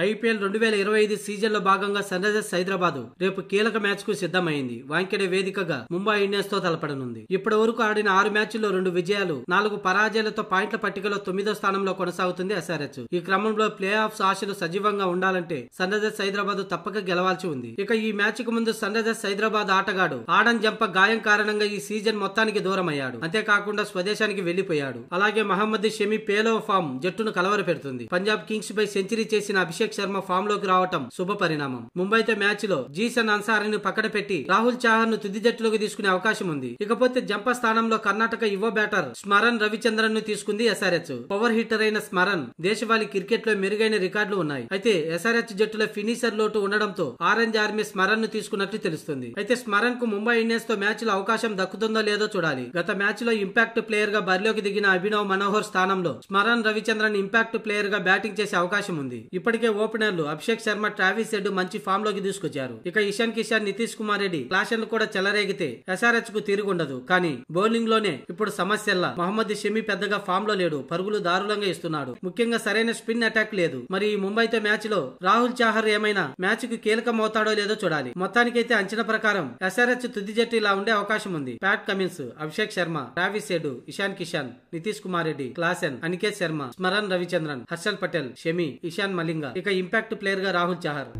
IPL 2025 season లో భాగంగా sun Risers Hyderabad రేపు కీలక మ్యాచ్ కు సిద్ధమైంది. వాంఖేడే వేదికగా ముంబై ఇండియన్స్ తో తలపడనుంది. ఇప్పటి వరకు ఆడిన 6 మ్యాచ్ల్లో 2 విజయాలు 4 పరాజయాలతో పాయింట్ల పట్టికలో 9వ స్థానంలో కొనసాగుతుంది ఎస్ఆర్హెచ్. ఈ క్రమంలో ప్లే ఆఫ్స్ ఆశలు సజీవంగా ఉండాలంటే సన్ రైజర్స్ హైదరాబాద్ తప్పక గెలవాల్సి ఉంది. ఇక ఈ మ్యాచ్ కు ముందు సన్ రైజర్స్ హైదరాబాద్ ఆటగాడు ఆడన్ జంప గాయం కారణంగా ఈ సీజన్ మొత్తానికి దూరం అయ్యాడు. అంతేకాకుండా స్వదేశానికి వెళ్లిపోయాడు. అలాగే మహమ్మద్ షమి పేలో ఫామ్ జట్టును కలవర పెడుతుంది. పంజాబ్ కింగ్స్ పై సెంచరీ చేసిన అభిషేక్ శర్మ ఫామ్ లోకి రావటం శుభ పరిణామం. ముంబైతో మ్యాచ్ లో జీసన్ అన్సారీని పక్కన పెట్టి రాహుల్ చాహర్ ను తుది జట్టులోకి తీసుకునే అవకాశం ఉంది. ఇకపోతే జంప స్థానంలో కర్ణాటక యువ బ్యాటర్ స్మరన్ రవిచంద్రన్ ను తీసుకుంది ఎస్ఆర్హెచ్. పవర్ హిట్టర్ అయిన స్మరన్ దేశవాళీ క్రికెట్ లో మెరుగైన రికార్డులు ఉన్నాయి. అయితే ఎస్ఆర్హెచ్ జట్టులో ఫినిషర్ లోటు ఉండడంతో ఆరెంజ్ ఆర్మీ స్మరన్ ను తీసుకున్నట్లు తెలుస్తుంది. అయితే స్మరన్ కు ముంబై ఇండియన్స్ తో మ్యాచ్ లో అవకాశం దక్కుతుందో లేదో చూడాలి. గత మ్యాచ్ లో ఇంపాక్ట్ ప్లేయర్ గా బరిలోకి దిగిన అభినవ్ మనోహర్ స్థానంలో స్మరన్ రవిచంద్రన్ ఇంపాక్ట్ ప్లేయర్ గా బ్యాటింగ్ చేసే అవకాశం ఉంది. ఇప్పటికే ఓపెనర్లు అభిషేక్ శర్మ, ట్రావిస్ హెడ్ మంచి ఫామ్ లోకి తీసుకొచ్చారు. ఇక ఇషాన్ కిషన్, నితీష్ కుమార్ రెడ్డి క్లాషన్లు కూడా చెలరేగితే ఎస్ఆర్హెచ్ కు తిరుగుండదు. కానీ బౌలింగ్ లోనే ఇప్పుడు సమస్యల్లా మహమ్మద్ షమి పెద్దగా ఫామ్ లో లేడు. పరుగులు దారుణంగా ఇస్తున్నాడు. ముఖ్యంగా సరైన స్పిన్ అటాక్ లేదు. మరి ఈ ముంబైతో మ్యాచ్ లో రాహుల్ చాహర్ ఏమైనా మ్యాచ్ కు కీలకం అవుతాడో లేదో చూడాలి. మొత్తానికైతే అంచనా ప్రకారం ఎస్ఆర్హెచ్ తుది జట్టు ఇలా ఉండే అవకాశం ఉంది. Pat Cummins, Abhishek Sharma, Travis head, Ishan Kishan, Nitish Kumar Reddy, Klaasen, Aniket Sharma, Smaran Ravichandran, Harshal Patel, Shami, Ishan Malinga, ఇక ఇంపాక్ట్ ప్లేయర్ గా రాహుల్ చాహర్.